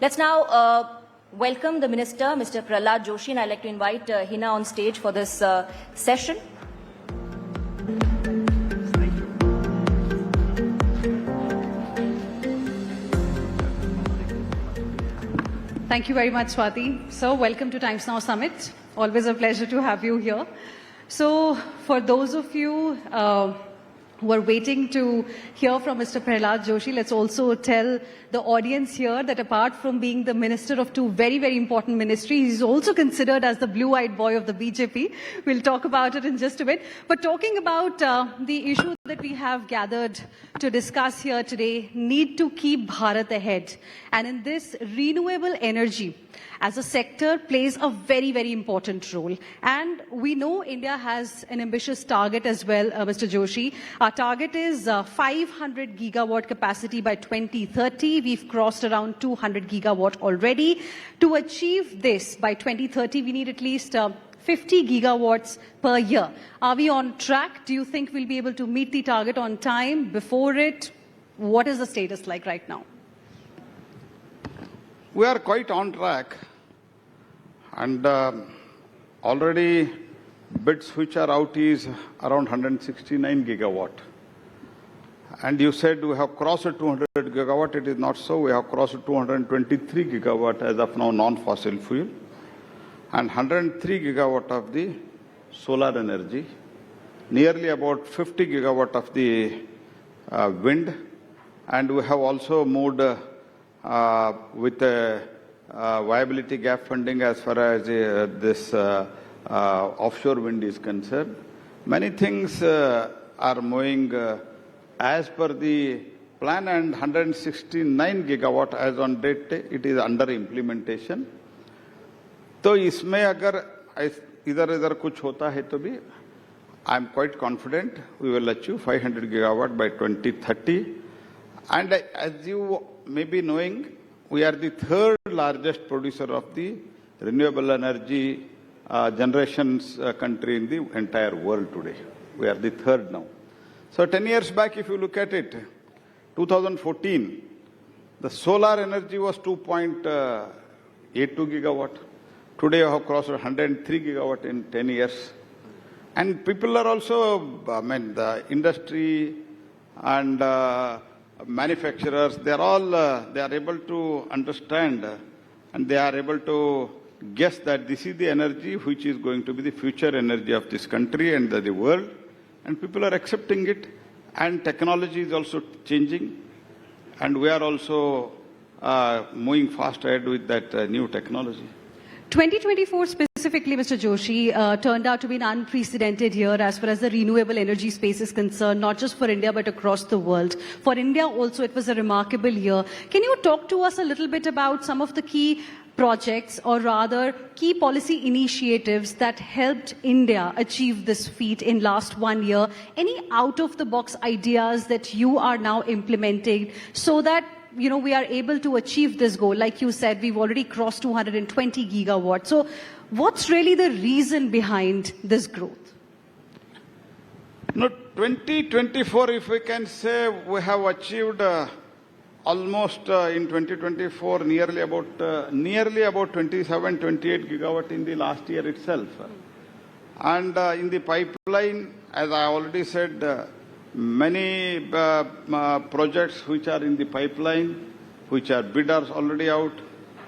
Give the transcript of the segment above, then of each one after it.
Let's now welcome the Minister, Mr. Pralhad Joshi, and I'd like to invite Hina on stage for this session. Thank you very much, Swati. So, welcome to Times Now Summit. Always a pleasure to have you here. So, for those of you who are waiting to hear from Mr. Pralhad Joshi, let's also tell the audience here that apart from being the minister of two very, very important ministries, he's also considered as the blue-eyed boy of the BJP. We'll talk about it in just a bit. But talking about the issue that we have gathered to discuss here today, need to keep Bharat ahead. And in this, renewable energy as a sector plays a very, very important role. And we know India has an ambitious target as well, Mr. Joshi. Our target is 500 gigawatt capacity by 2030. We've crossed around 200 gigawatt already. To achieve this by 2030, we need at least 50 gigawatts per year. Are we on track? Do you think we'll be able to meet the target on time, before it? What is the status like right now? We are quite on track, and already bids which are out is around 169 gigawatt. And you said we have crossed 200 gigawatt. It is not so. We have crossed 223 gigawatt as of now, non-fossil fuel, and 103 gigawatt of the solar energy, nearly about 50 gigawatt of the wind, and we have also moved with viability gap funding as far as this offshore wind is concerned. Many things are moving as per the plan, and 169 gigawatt as on date, it is under implementation. तो इसमें अगर इधर कुछ होता है तो भी I am quite confident we will achieve 500 gigawatt by 2030. And as you may be knowing, we are the third largest producer of the renewable energy generations country in the entire world today. We are the third now. So 10 years back, if you look at it, 2014, the solar energy was 2.82 gigawatt. Today, we have crossed 103 gigawatt in 10 years. And people are also, the industry and manufacturers, they are able to understand and they are able to guess that this is the energy which is going to be the future energy of this country and the world. And people are accepting it, and technology is also changing, and we are also moving fast ahead with that new technology. 2024 specifically, Mr. Joshi, turned out to be an unprecedented year as far as the renewable energy space is concerned, not just for India but across the world. For India also, it was a remarkable year. Can you talk to us a little bit about some of the key projects, or rather key policy initiatives that helped India achieve this feat in last 1 year? Any out-of-the-box ideas that you are now implementing so that we are able to achieve this goal? Like you said, we've already crossed 220 gigawatts. So what's really the reason behind this growth? No, 2024, if we can say, we have achieved almost in 2024 nearly about 27, 28 gigawatt in the last year itself. And in the pipeline, as I already said, many projects which are in the pipeline, which are bidders already out,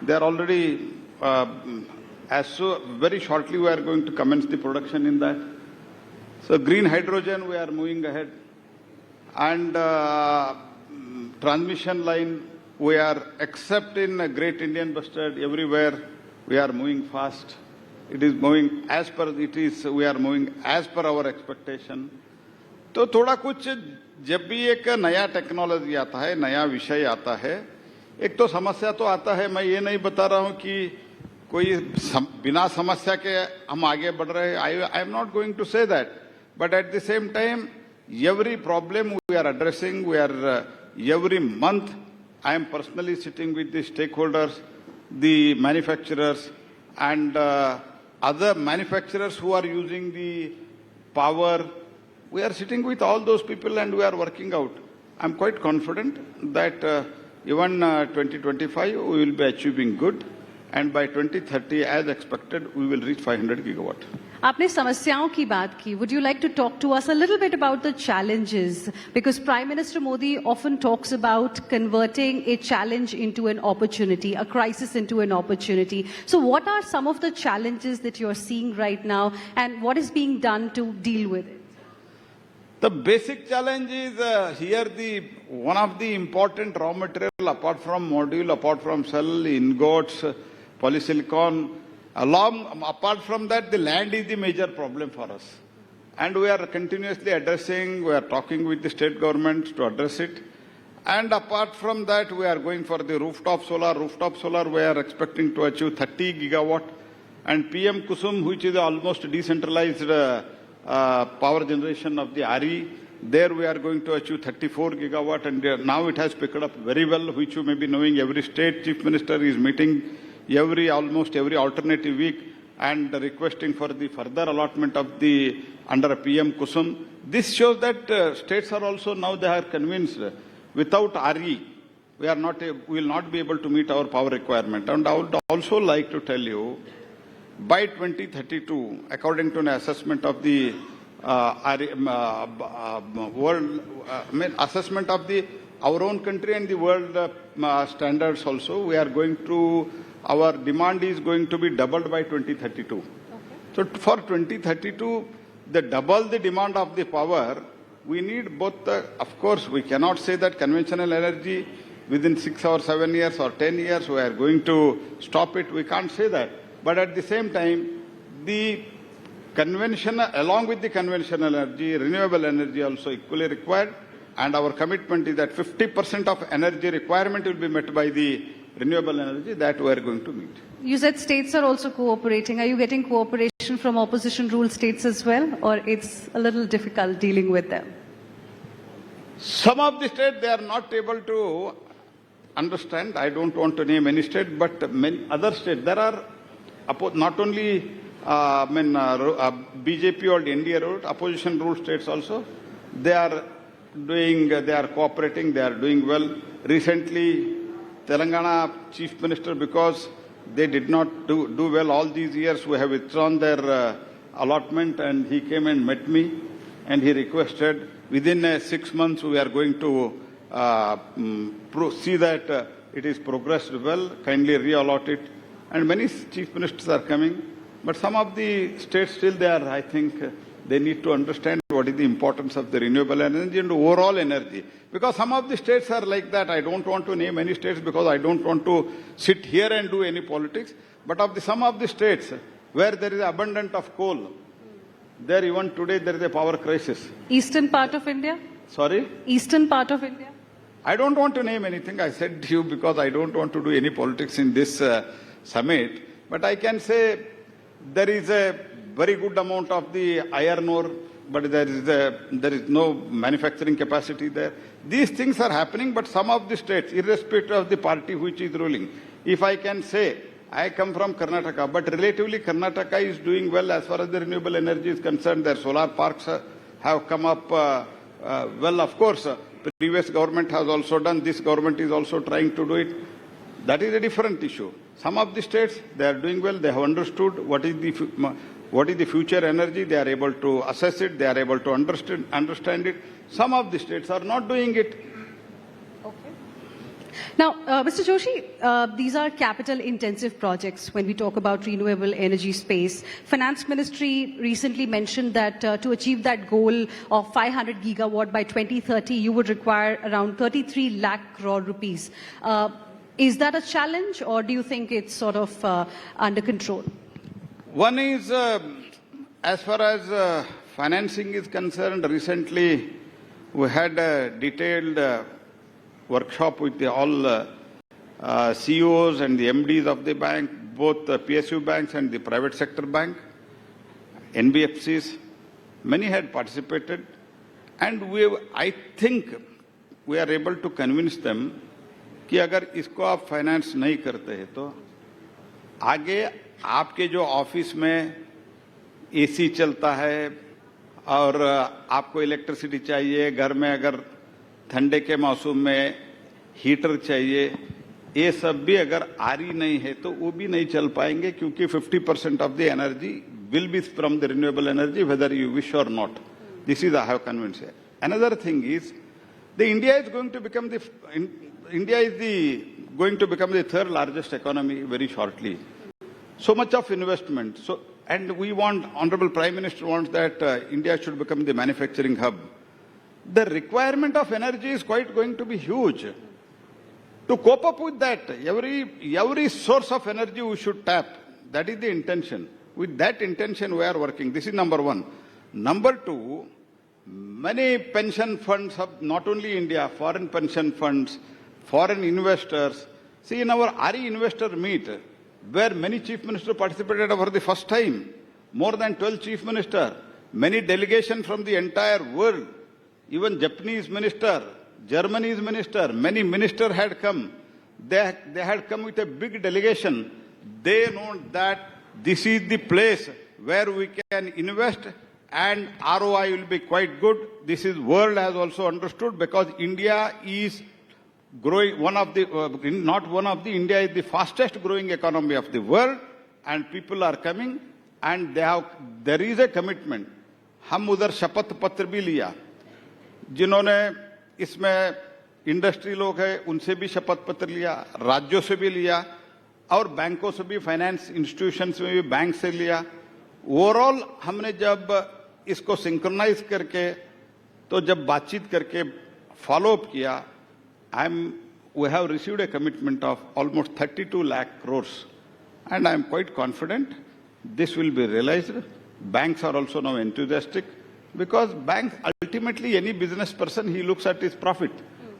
they are already, very shortly we are going to commence the production in that. So green hydrogen, we are moving ahead. And transmission line, we are, except in Great Indian Bustard, everywhere, we are moving fast. It is moving as per we are moving as per our expectation. तो थोड़ा कुछ जब भी एक नया technology आता है, नया विषय आता है, एक तो समस्या तो आता है. मैं ये नहीं बता रहा हूँ कि कोई बिना समस्या के हम आगे बढ़ रहे हैं. I am not going to say that. But at the same time, every problem we are addressing, every month, I am personally sitting with the stakeholders, the manufacturers, and other manufacturers who are using the power. We are sitting with all those people and we are working out. I'm quite confident that even 2025 we will be achieving good, and by 2030 as expected we will reach 500 gigawatt. आपने समस्याओं की बात की. Would you like to talk to us a little bit about the challenges? Because Prime Minister Modi often talks about converting a challenge into an opportunity, a crisis into an opportunity. So what are some of the challenges that you're seeing right now, and what is being done to deal with it? The basic challenge is one of the important raw material apart from module, apart from cell, ingots, polysilicon. Apart from that, the land is the major problem for us. And we are continuously addressing, we are talking with the state governments to address it. And apart from that, we are going for the rooftop solar. Rooftop solar, we are expecting to achieve 30 gigawatt. And PM Kusum, which is almost decentralized power generation of the RE, there we are going to achieve 34 gigawatt. And now it has picked up very well, which you may be knowing. Every state chief minister is meeting almost every alternative week and requesting for the further allotment of the under PM Kusum. This shows that states are also now they are convinced without RE we will not be able to meet our power requirement. And I would also like to tell you, by 2032, according to an assessment of the assessment of our own country and the world standards also, we are going to, our demand is going to be doubled by 2032. Okay. So for 2032, double the demand of the power, we need both, of course, we cannot say that conventional energy within 6 or 7 years or 10 years we are going to stop it. We can't say that. But at the same time, the conventional, along with the conventional energy, renewable energy also equally required. And our commitment is that 50% of energy requirement will be met by the renewable energy that we are going to meet. You said states are also cooperating. Are you getting cooperation from opposition ruled states as well, or it's a little difficult dealing with them? Some of the states, they are not able to understand. I don't want to name any state, but many other states, there are not only BJP or India ruled, opposition ruled states also, they are cooperating, they are doing well. Recently, Telangana Chief Minister, because they did not do well all these years, we have withdrawn their allotment, and he came and met me and he requested within 6 months we are going to see that it is progressed well, kindly re-allot it. And many chief ministers are coming, but some of the states still there, I think they need to understand what is the importance of the renewable energy and overall energy. Because some of the states are like that. I don't want to name any states because I don't want to sit here and do any politics. But of some of the states where there is abundance of coal, there even today there is a power crisis. Eastern part of India? Sorry? Eastern part of India? I don't want to name anything. I said to you because I don't want to do any politics in this summit. But I can say there is a very good amount of the iron ore, but there is no manufacturing capacity there. These things are happening, but some of the states, irrespective of the party which is ruling, if I can say, I come from Karnataka, but relatively Karnataka is doing well as far as the renewable energy is concerned. Their solar parks have come up well. Of course, previous government has also done. This government is also trying to do it. That is a different issue. Some of the states, they are doing well. They have understood what is the future energy. They are able to assess it. They are able to understand it. Some of the states are not doing it. Now, Mr. Joshi, these are capital-intensive projects when we talk about renewable energy space. Finance Ministry recently mentioned that to achieve that goal of 500 gigawatt by 2030, you would require around 33 lakh crore rupees. Is that a challenge, or do you think it's sort of under control? One is, as far as financing is concerned, recently we had a detailed workshop with all CEOs and the MDs of the bank, both the PSU banks and the private sector bank, NBFCs. Many had participated, and I think we are able to convince them कि अगर इसको आप finance नहीं करते हैं तो आगे आपके जो ऑफिस में एसी चलता है और आपको इलेक्ट्रिसिटी चाहिए, घर में अगर ठंडे के मौसम में हीटर चाहिए, ये सब भी अगर आरी नहीं है तो वो भी नहीं चल पाएंगे, क्योंकि 50% of the energy will be from the renewable energy, whether you wish or not. This is I have convinced. Another thing is, India is going to become the third largest economy very shortly. So much of investment. And we want, Honorable Prime Minister wants that India should become the manufacturing hub. The requirement of energy is going to be huge. To cope up with that, every source of energy we should tap. That is the intention. With that intention, we are working. This is number one. Number two, many pension funds of not only India, foreign pension funds, foreign investors. See, in our RE investor meet, where many chief ministers participated for the first time, more than 12 chief ministers, many delegations from the entire world, even Japanese minister, Germany's minister, many ministers had come. They had come with a big delegation. They know that this is the place where we can invest and ROI will be quite good. This is world has also understood, because India is growing, India is the fastest growing economy of the world, and people are coming, and there is a commitment. हम उधर शपथ पत्र भी लिया, जिन्होंने इसमें industry लोग हैं उनसे भी शपथ पत्र लिया, राज्यों से भी लिया, और बैंकों से भी, फाइनेंस इंस्टीट्यूशंस में भी बैंक से लिया. ओवरऑल हमने जब इसको सिंक्रोनाइज करके, तो जब बातचीत करके फॉलो अप किया, we have received a commitment of almost 32 lakh crores, and I am quite confident this will be realized. Banks are also now enthusiastic, because banks, ultimately any business person, he looks at his profit.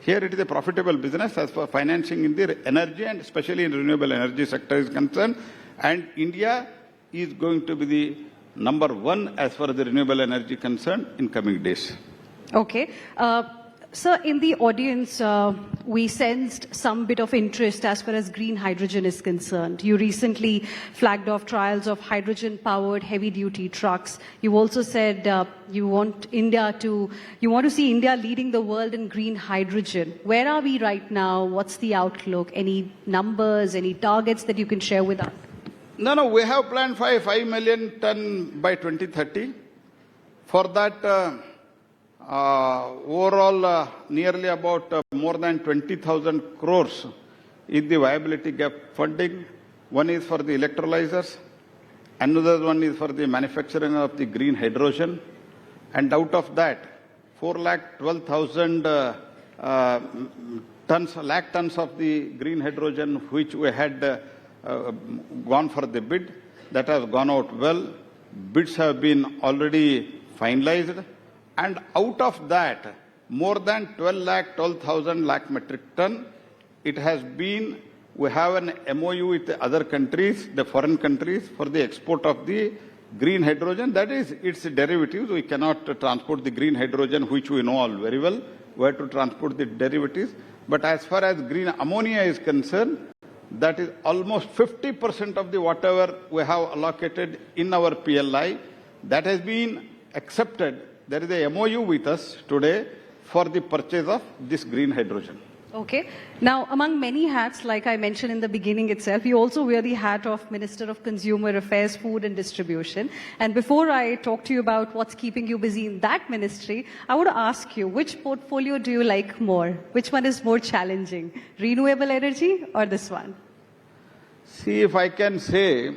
Here it is a profitable business as far financing in the energy and especially in renewable energy sector is concerned, and India is going to be the number one as far as the renewable energy concerned in coming days. Okay. Sir, in the audience, we sensed some bit of interest as far as green hydrogen is concerned. You recently flagged off trials of hydrogen-powered heavy-duty trucks. You also said you want to see India leading the world in green hydrogen. Where are we right now? What's the outlook? Any numbers, any targets that you can share with us? No, we have planned 5 million ton by 2030. For that, overall, nearly about more than 20,000 crores is the viability gap funding. One is for the electrolyzers, another one is for the manufacturing of the green hydrogen, and out of that, 412,000 lakh tons of the green hydrogen which we had gone for the bid, that has gone out well. Bids have been already finalized. And out of that, more than 12,000 metric ton, it has been, we have an MOU with the other countries, the foreign countries, for the export of the green hydrogen. That is its derivatives. We cannot transport the green hydrogen, which we know all very well. We have to transport the derivatives. But as far as green ammonia is concerned, that is almost 50% of the whatever we have allocated in our PLI. That has been accepted. There is a MOU with us today for the purchase of this green hydrogen. Okay. Now, among many hats, like I mentioned in the beginning itself, you also wear the hat of Minister of Consumer Affairs, Food and Distribution. And before I talk to you about what's keeping you busy in that ministry, I want to ask you, which portfolio do you like more? Which one is more challenging? Renewable energy or this one? See, if I can say,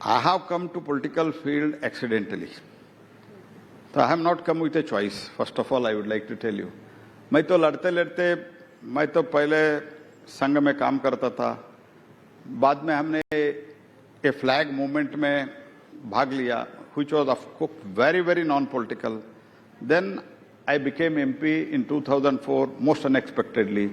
I have come to political field accidentally. So I have not come with a choice. First of all, I would like to tell you. मैं तो पहले संघ में काम करता था. बाद में हमने a flag movement में भाग लिया, which was of course very, very non-political. Then I became MP in 2004, most unexpectedly.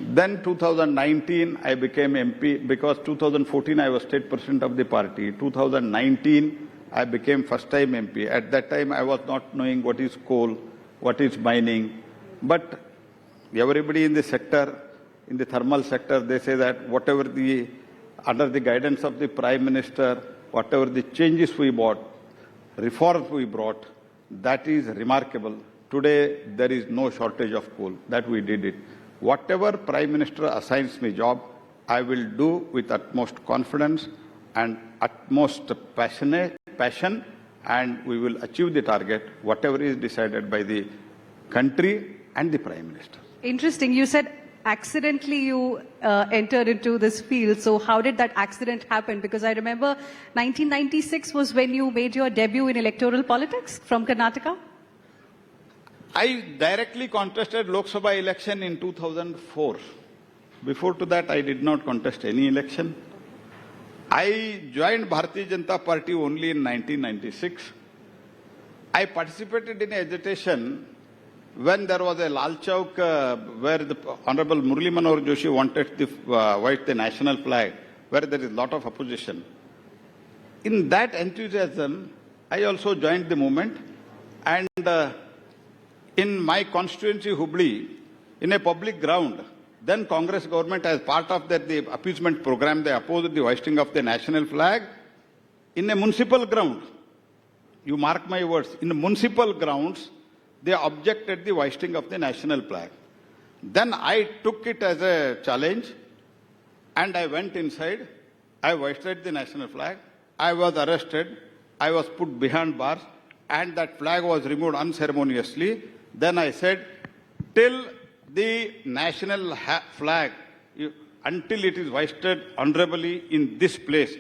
Then 2019, I became MP because 2014 I was state president of the party. 2019, I became first time MP. At that time, I was not knowing what is coal, what is mining. But everybody in the sector, in the thermal sector, they say that whatever under the guidance of the Prime Minister, whatever the changes we brought, reforms we brought, that is remarkable. Today, there is no shortage of coal. That we did it. Whatever Prime Minister assigns me job, I will do with utmost confidence and utmost passion, and we will achieve the target, whatever is decided by the country and the Prime Minister. Interesting. You said accidentally you entered into this field. So how did that accident happen? Because I remember 1996 was when you made your debut in electoral politics from Karnataka. I directly contested Lok Sabha election in 2004. Before to that, I did not contest any election. I joined Bharatiya Janata Party only in 1996. I participated in agitation when there was a Lal Chowk where the Honorable Murli Manohar Joshi wanted to hoist the national flag, where there is a lot of opposition. In that enthusiasm, I also joined the movement, and in my constituency, Hubli, in a public ground, then Congress government, as part of the appeasement program, they opposed the hoisting of the national flag in a municipal ground. You mark my words, in the municipal grounds, they objected the hoisting of the national flag. Then I took it as a challenge and I went inside. I hoisted the national flag. I was arrested. I was put behind bars and that flag was removed unceremoniously. Then I said, till the national flag, until it is hoisted honorably in this place,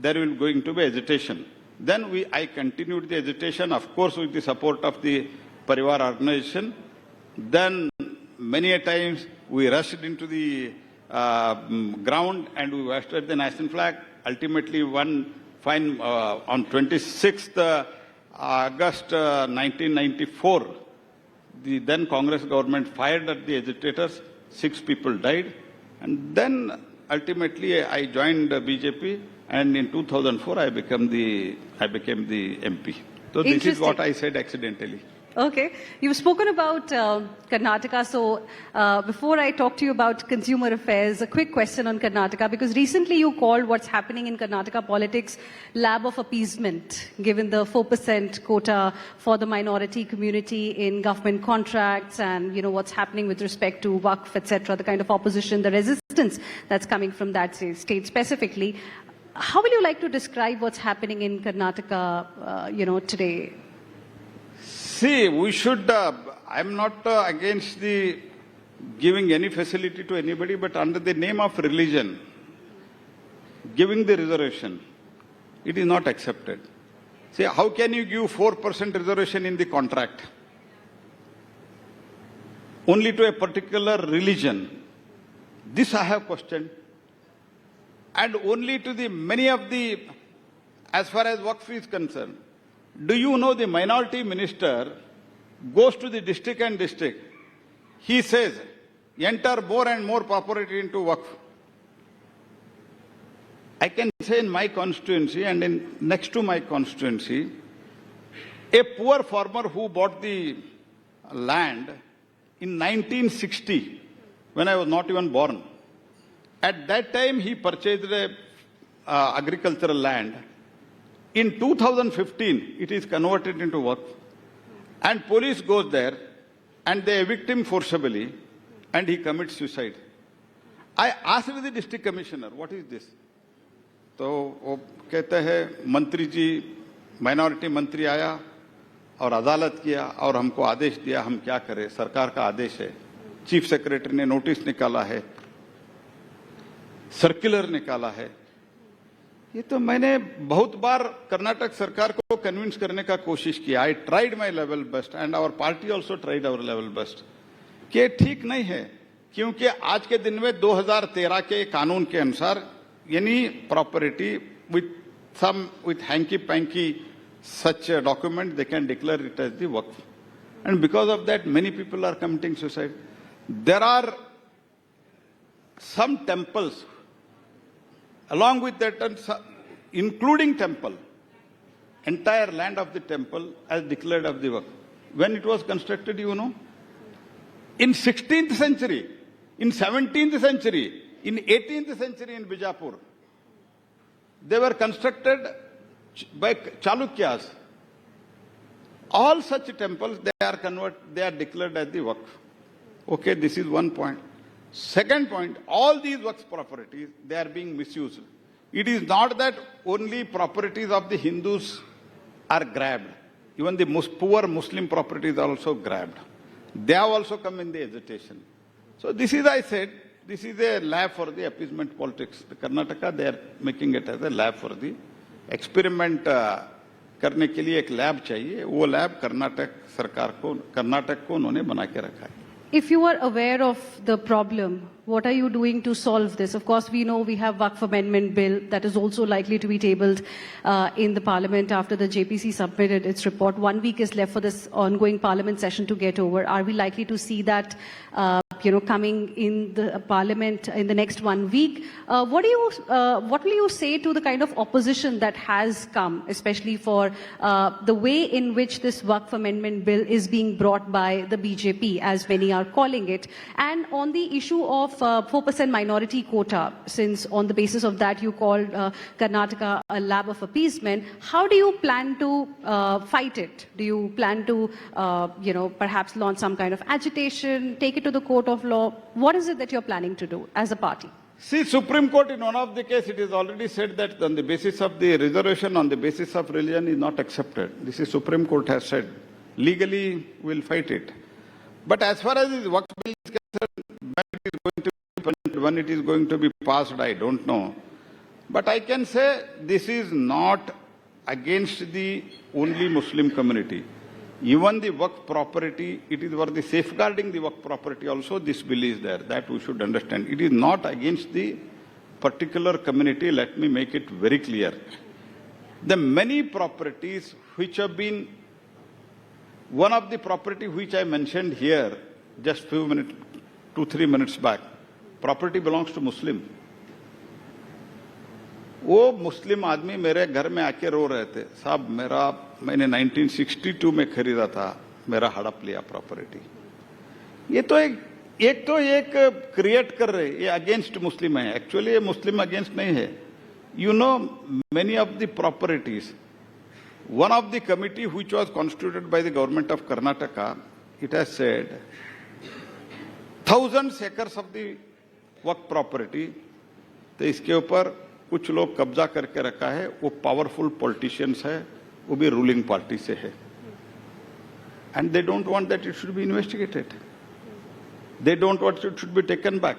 there will going to be agitation. Then I continued the agitation, of course, with the support of the Parivar organization. Then many a times we rushed into the ground and we hoisted the national flag. Ultimately, one fine on 26th August 1994, the then Congress government fired at the agitators. 6 people died. And then ultimately I joined BJP, and in 2004 I became the MP. So this is what I said accidentally. Okay. You've spoken about Karnataka. So before I talk to you about consumer affairs, a quick question on Karnataka, because recently you called what's happening in Karnataka politics lab of appeasement, given the 4% quota for the minority community in government contracts and, you know, what's happening with respect to Waqf, etc., the kind of opposition, the resistance that's coming from that state specifically. How will you like to describe what's happening in Karnataka, today? See, we should, I'm not against the giving any facility to anybody, but under the name of religion, giving the reservation, it is not accepted. See, how can you give 4% reservation in the contract? Only to a particular religion. This I have questioned. And only to the many of the, as far as Waqf is concerned, do you know the minority minister goes to the district and district. He says, enter more and more property into Waqf. I can say in my constituency and next to my constituency, a poor farmer who bought the land in 1960, when I was not even born. At that time, he purchased agricultural land. In 2015, it is converted into Waqf. And police goes there and they evict him forcibly and he commits suicide. I asked the district commissioner, what is this? तो वो कहते हैं मंत्री जी minority मंत्री आया और अदालत किया और हमको आदेश दिया, हम क्या करें, सरकार का आदेश है, चीफ सेक्रेटरी ने नोटिस निकाला है, सर्कुलर निकाला है. ये तो मैंने बहुत बार कर्नाटक सरकार को कन्विंस करने का कोशिश किया. I tried my level best and our party also tried our level best कि ठीक नहीं है, क्योंकि आज के दिन में 2013 के कानून के अनुसार any property with hanky-panky such a document, they can declare it as the Waqf. And because of that, many people are committing suicide. There are some temples, along with that, including temple, entire land of the temple as declared of the Waqf. When it was constructed, you know, in 16th century, in 17th century, in 18th century in Bijapur, they were constructed by Chalukyas. all such temples, they are declared as the Waqf. Okay, this is one point. Second point, all these Waqf properties, they are being misused. It is not that only properties of the Hindus are grabbed. Even the poor Muslim properties are also grabbed. They have also come in the agitation. So this is, I said, this is a lab for the appeasement politics. The Karnataka, they are making it as a lab for the experiment. करने के लिए एक lab चाहिए, वो lab Karnataka को उन्होंने बना के रखा है. If you are aware of the problem, what are you doing to solve this? Of course, we know we have Waqf Amendment Bill that is also likely to be tabled in the Parliament after the JPC submitted its report. 1 week is left for this ongoing Parliament session to get over. Are we likely to see that coming in the Parliament in the next 1 week? What will you say to the kind of opposition that has come, especially for the way in which this Waqf Amendment Bill is being brought by the BJP, as many are calling it, and on the issue of 4% minority quota, since on the basis of that you called Karnataka a lab of appeasement, how do you plan to fight it? Do you plan to, perhaps launch some kind of agitation, take it to the court of law? What is it that you're planning to do as a party? See, Supreme Court in one of the cases, it is already said that on the basis of the reservation, on the basis of religion is not accepted. This is Supreme Court has said. Legally, we'll fight it. But as far as this Waqf bill is concerned, when it is going to be passed, I don't know. But I can say this is not against the only Muslim community. Even the Waqf property, it is for the safeguarding the Waqf property also, this bill is there. That we should understand. It is not against the particular community. Let me make it very clear. The many properties which have been, one of the property which I mentioned here just 2-3 minutes back, property belongs to Muslim. वो मुस्लिम आदमी मेरे घर में आके रो रहे थे, साहब मैंने 1962 में खरीदा था, मेरा हड़प लिया प्रॉपर्टी. ये तो एक क्रिएट कर रहे, ये अगेंस्ट मुस्लिम है. एक्चुअली ये मुस्लिम अगेंस्ट नहीं है. You know, many of the properties, one of the committee which was constituted by the government of Karnataka, it has said thousands acres of the Waqf property, तो इसके ऊपर कुछ लोग कब्जा करके रखा है. वो पावरफुल पॉलिटिशियंस है, वो भी रूलिंग पार्टी से है. And they don't want that it should be investigated. They don't want it should be taken back.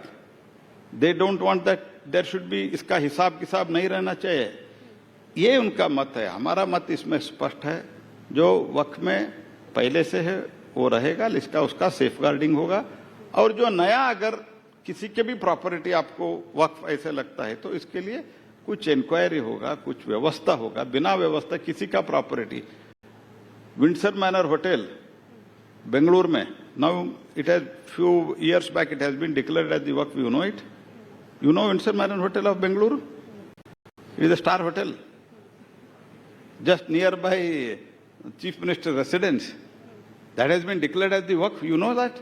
They don't want that there should be, इसका हिसाब किताब नहीं रहना चाहिए. ये उनका मत है. हमारा मत इसमें स्पष्ट है. जो वक्त में पहले से है वो रहेगा, इसका उसका सेफगार्डिंग होगा. और जो नया अगर किसी के भी प्रॉपर्टी आपको वक्फ ऐसे लगता है तो इसके लिए कुछ इंक्वायरी होगा, कुछ व्यवस्था होगा. बिना व्यवस्था किसी का property, Windsor Manor hotel Bengaluru में, now it has few years back it has been declared as the Waqf. You know it? You know Windsor Manor Hotel of Bengaluru? It is a star hotel. Just nearby Chief Minister's residence. That has been declared as the Waqf. You know that?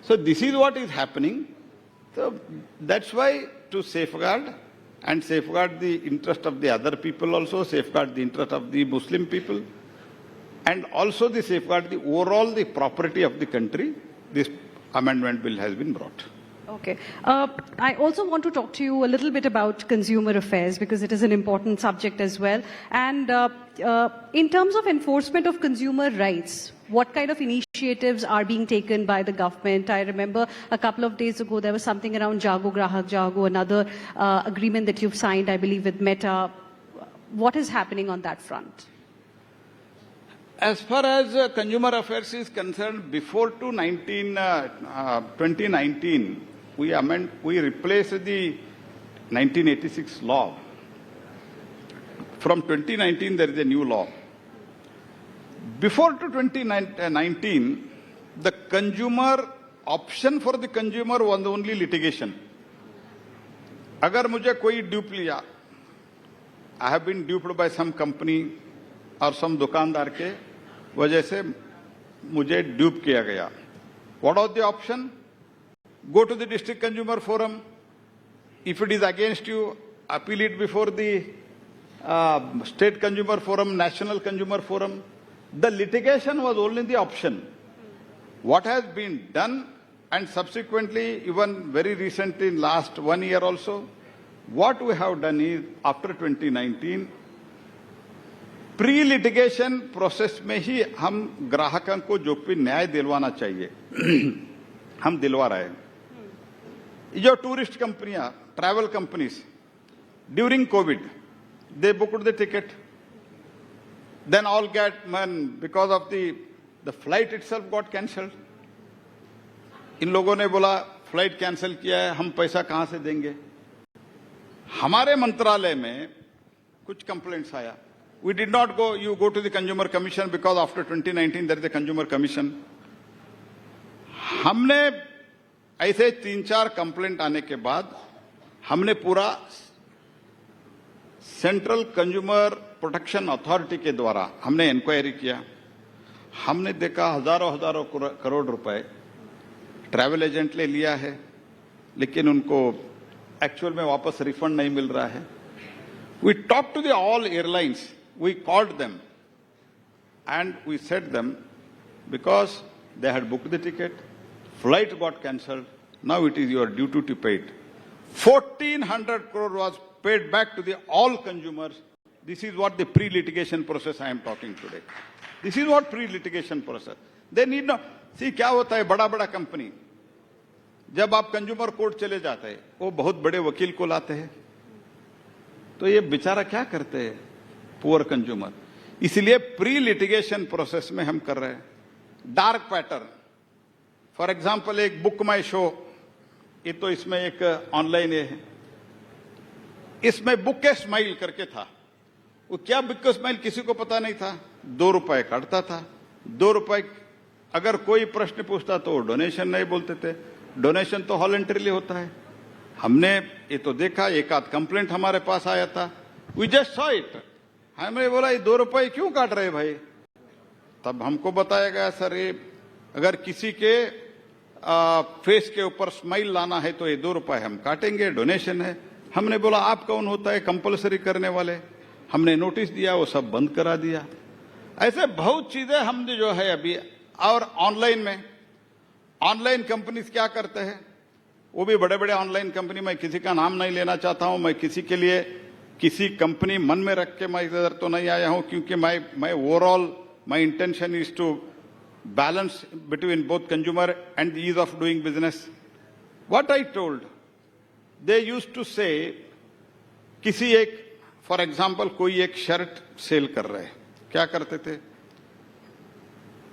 So this is what is happening. So that's why to safeguard and safeguard the interest of the other people also, safeguard the interest of the Muslim people, and also the safeguard the overall the property of the country, this amendment bill has been brought. Okay. I also want to talk to you a little bit about consumer affairs because it is an important subject as well. And in terms of enforcement of consumer rights, what kind of initiatives are being taken by the government? I remember a couple of days ago there was something around Jago Grahak Jago, another agreement that you've signed, I believe, with Meta. What is happening on that front? As far as consumer affairs is concerned, before 2019, we replaced the 1986 law. From 2019, there is a new law. Before to 2019, the consumer option for the consumer was only litigation. अगर मुझे कोई dupe लिया, I have been duped by some company और some दुकानदार के वजह से मुझे ड्यूप किया गया. What was the option? Go to the district consumer forum. If it is against you, appeal it before the state consumer forum, national consumer forum. The litigation was only the option. What has been done, and subsequently, even very recently, in last 1 year also, what we have done is, after 2019, pre-litigation process में ही हम ग्राहकों को जो भी न्याय दिलवाना चाहिए हम दिलवा रहे हैं। जो टूरिस्ट कंपनियां, travel companies, during Covid they booked the ticket, then all get money because of the flight itself got cancelled. इन लोगों ने बोला फ्लाइट कैंसिल किया है, हम पैसा कहां से देंगे। हमारे मंत्रालय में कुछ कंप्लेंट्स आया। We did not go, you go to the Consumer Commission because after 2019 there is a Consumer Commission. हमने ऐसे 3-4 कंप्लेंट आने के बाद हमने पूरा सेंट्रल कंज्यूमर प्रोटेक्शन अथॉरिटी के द्वारा हमने इंक्वायरी किया। हमने देखा हजारों करोड़ रुपए ट्रैवल एजेंट ले लिया है, लेकिन उनको एक्चुअल में वापस रिफंड नहीं मिल रहा है। We talked to the all airlines. We called them and we said them, because they had booked the ticket, flight got cancelled, now it is your duty to pay it. 1,400 crore was paid back to the all consumers. This is what the pre-litigation process I am talking today. This is what pre-litigation process. They need not see क्या होता है, बड़ा company जब आप consumer court चले जाते हैं, वो बहुत बड़े वकील को लाते हैं, तो ये बेचारा क्या करते हैं, पुअर कंज्यूमर। इसलिए प्री लिटिगेशन प्रोसेस में हम कर रहे हैं। डार्क पैटर्न, फॉर एग्जांपल एक बुक माई शो, ये तो इसमें एक ऑनलाइन है, इसमें बुक ए स्माइल करके था। वो क्या बुक ए स्माइल किसी को पता नहीं था। 2 रुपए काटता था। 2 रुपए अगर कोई प्रश्न पूछता तो डोनेशन नहीं बोलते थे। डोनेशन तो वॉलंटरीली होता है। हमने ये तो देखा, एक आध कंप्लेंट हमारे पास आया था। We just saw it. हमने बोला ये 2 रुपए क्यों काट रहे भाई। तब हमको बताया गया सर ये अगर किसी के फेस के ऊपर स्माइल लाना है तो ये 2 रुपए हम काटेंगे, डोनेशन है। हमने बोला आप कौन होता है कंपलसरी करने वाले। हमने नोटिस दिया, वो सब बंद करा दिया। ऐसे बहुत चीजें हमने जो है अभी। और ऑनलाइन में ऑनलाइन कंपनीज क्या करते हैं, वो भी बड़े ऑनलाइन कंपनी, मैं किसी का नाम नहीं लेना चाहता हूं। मैं किसी के लिए किसी कंपनी मन में रख के मैं इधर तो नहीं आया हूं, क्योंकि मैं overall my intention is to balance between both consumer and the ease of doing business. What I told, they used to say, किसी एक फॉर एग्जांपल कोई एक शर्ट सेल कर रहे हैं, क्या करते थे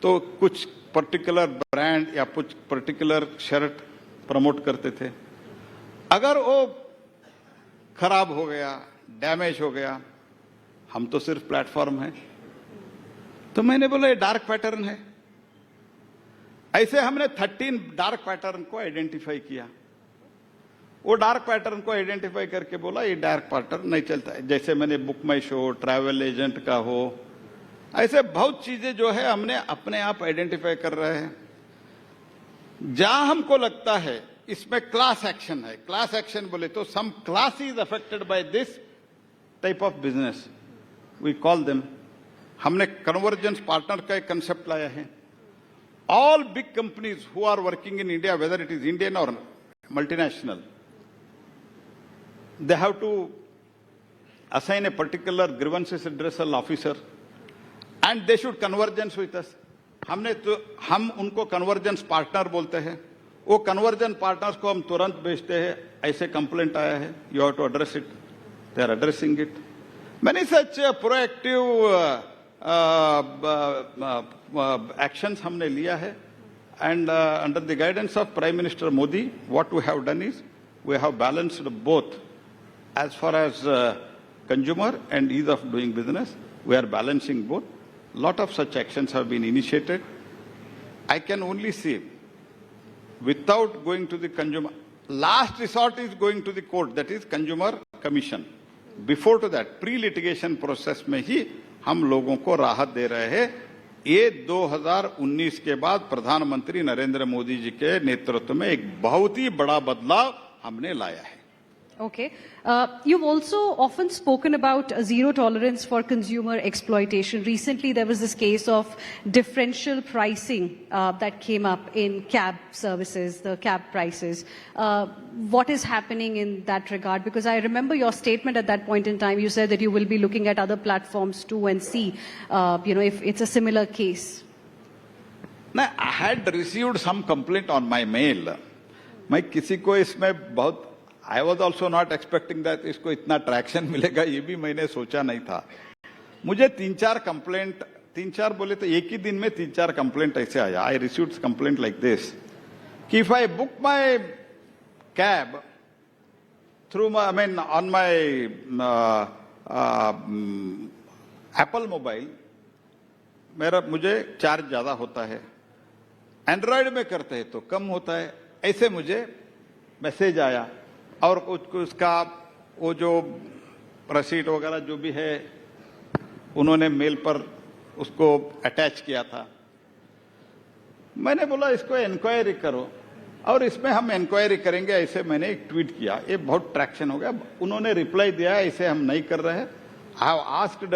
तो कुछ पर्टिकुलर ब्रांड या कुछ पर्टिकुलर शर्ट प्रमोट करते थे। अगर वो खराब हो गया, डैमेज हो गया, हम तो सिर्फ प्लेटफॉर्म है, तो मैंने बोला ये डार्क पैटर्न है। ऐसे हमने 13 डार्क पैटर्न को आइडेंटिफाई किया। वो डार्क पैटर्न को आइडेंटिफाई करके बोला ये डार्क पैटर्न नहीं चलता है। जैसे मैंने बुक माई शो, ट्रैवल एजेंट का हो, ऐसे बहुत चीजें जो है हमने अपने आप आइडेंटिफाई कर रहे हैं। जहां हमको लगता है इसमें क्लास एक्शन है, क्लास एक्शन बोले तो some class is affected by this type of business, we call them. हमने कन्वर्जेंस पार्टनर का एक कंसेप्ट लाया है। All big companies who are working in India, whether it is Indian और multinational, they have to assign a particular grievances addressal officer and they should convergence with us. हम उनको convergence partner बोलते हैं। वो conversion partners को हम तुरंत भेजते हैं, ऐसे कंप्लेंट आया है, you have to address it, they are addressing it. Many such proactive actions हमने लिया है। And under the guidance of prime minister Modi, what we have done is we have balanced both as far as consumer and ease of doing business. We are balancing both. Lot of such actions have been initiated. I can only say, without going to the consumer, last resort is going to the court, that is consumer commission. Before to that, pre-litigation process में ही हम लोगों को राहत दे रहे हैं। ये 2019 के बाद प्रधानमंत्री नरेंद्र मोदी जी के नेतृत्व में एक बहुत ही बड़ा बदलाव हमने लाया है। Okay. You've also often spoken about zero tolerance for consumer exploitation. Recently, there was this case of differential pricing that came up in cab services, the cab prices. What is happening in that regard? Because I remember your statement at that point in time. You said that you will be looking at other platforms too and see, if it's a similar case. No, I had received some complaint on my mail. मैं किसी को इसमें बहुत I was also not expecting that इसको इतना traction मिलेगा, ये भी मैंने सोचा नहीं था. मुझे 3-4 कंप्लेंट, 3-4 बोले तो एक ही दिन में 3-4 कंप्लेंट ऐसे आया. I received complaint like this, कि if I book my cab through my, on my Apple mobile, मुझे चार्ज ज्यादा होता है. एंड्रॉयड में करते हैं तो कम होता है. ऐसे मुझे मैसेज आया और उसका वो जो रसीद वगैरह जो भी है उन्होंने मेल पर उसको अटैच किया था. मैंने बोला इसको इंक्वायरी करो और इसमें हम इंक्वायरी करेंगे, ऐसे मैंने एक ट्वीट किया. ये बहुत ट्रैक्शन हो गया. उन्होंने रिप्लाई दिया ऐसे हम नहीं कर रहे हैं. I have asked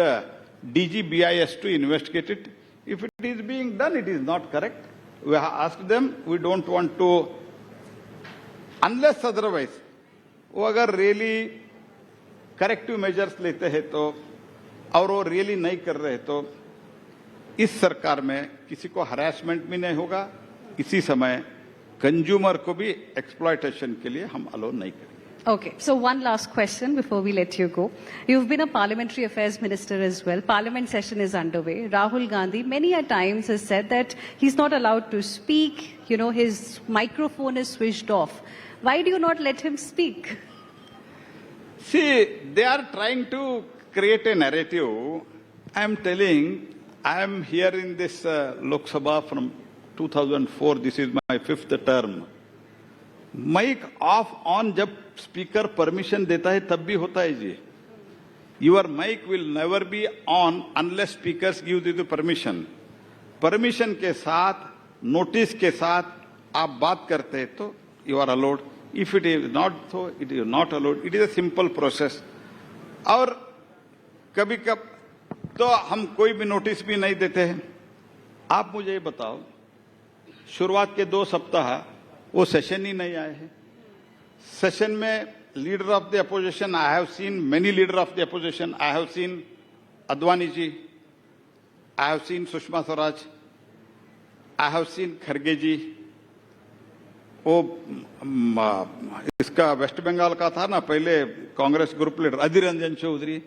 DGBIS to investigate it. If it is being done, it is not correct. We have asked them, we don't want to, unless otherwise, वो अगर रियली करेक्टिव मेजर्स लेते हैं तो, और वो रियली नहीं कर रहे तो इस सरकार में किसी को हरासमेंट भी नहीं होगा. इसी समय कंज्यूमर को भी एक्सप्लॉयटेशन के लिए हम अलो नहीं करेंगे. Okay, so one last question before we let you go. You've been a parliamentary affairs minister as well. Parliament session is underway. Rahul Gandhi many a times has said that he's not allowed to speak. His microphone is switched off. Why do you not let him speak? See, they are trying to create a narrative. I am telling, I am here in this Lok Sabha from 2004. This is my 5th term. Mic off on जब speaker permission देता है तब भी होता है जी. Your mic will never be on unless speakers give you the permission. Permission के साथ, नोटिस के साथ आप बात करते हैं तो you are allowed. If it is not so, it is not allowed. It is a simple process. और कभी कब तो हम कोई भी नोटिस भी नहीं देते हैं. आप मुझे ये बताओ, शुरुआत के 2 सप्ताह वो सेशन ही नहीं आए हैं. सेशन में leader of the opposition, I have seen many leader of the opposition. I have seen Advani ji, I have seen Sushma Swaraj, I have seen Kharge ji. वो इसका वेस्ट बंगाल का था ना पहले कांग्रेस ग्रुप लीडर अधीर रंजन चौधरी,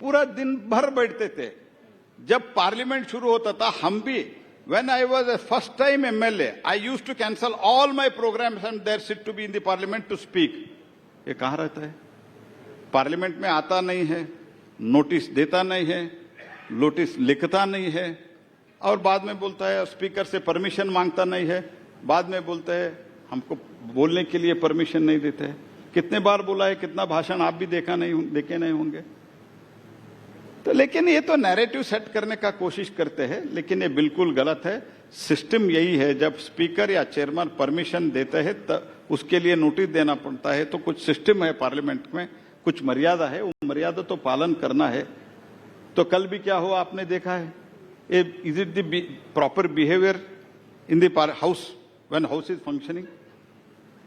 पूरा दिन भर बैठते थे. जब पार्लियामेंट शुरू होता था हम भी, when I was a first time MLA, I used to cancel all my programs and there sit to be in the parliament to speak. ये कहाँ रहता है? पार्लियामेंट में आता नहीं है, नोटिस देता नहीं है, नोटिस लिखता नहीं है, और बाद में बोलता है स्पीकर से परमिशन मांगता नहीं है. बाद में बोलते हैं हमको बोलने के लिए परमिशन नहीं देते हैं. कितने बार बोला है, कितना भाषण आप भी देखे नहीं होंगे. तो लेकिन ये तो नैरेटिव सेट करने का कोशिश करते हैं, लेकिन ये बिल्कुल गलत है. सिस्टम यही है, जब स्पीकर या चेयरमैन परमिशन देते हैं तो उसके लिए नोटिस देना पड़ता है. तो कुछ सिस्टम है पार्लियामेंट में, कुछ मर्यादा है, वो मर्यादा तो पालन करना है. तो कल भी क्या हुआ आपने देखा है. Is it the proper behaviour in the house when house is functioning?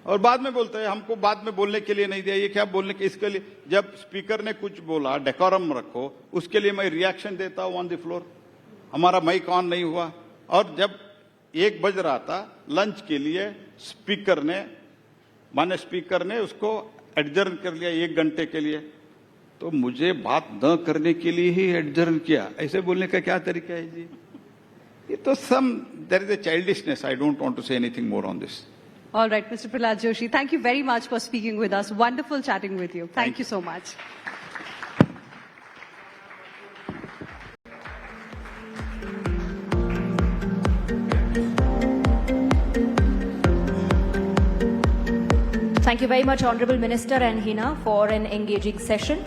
और बाद में बोलते हैं हमको बाद में बोलने के लिए नहीं दिया. ये क्या बोलने के, इसके लिए जब स्पीकर ने कुछ बोला डेकोरम रखो, उसके लिए मैं रिएक्शन देता हूं ऑन द फ्लोर. हमारा माइक ऑन नहीं हुआ, और जब 1 बज रहा था लंच के लिए स्पीकर ने उसको एडजर्न कर लिया 1 घंटे के लिए. तो मुझे बात न करने के लिए ही एडजर्न किया. ऐसे बोलने का क्या तरीका है जी? ये तो there is a childishness. I don't want to say anything more on this. All right, Mr. Pralhad Joshi, thank you very much for speaking with us. Wonderful chatting with you. Thank you so much. Thank you very much, Honorable Minister and Hina, for an engaging session.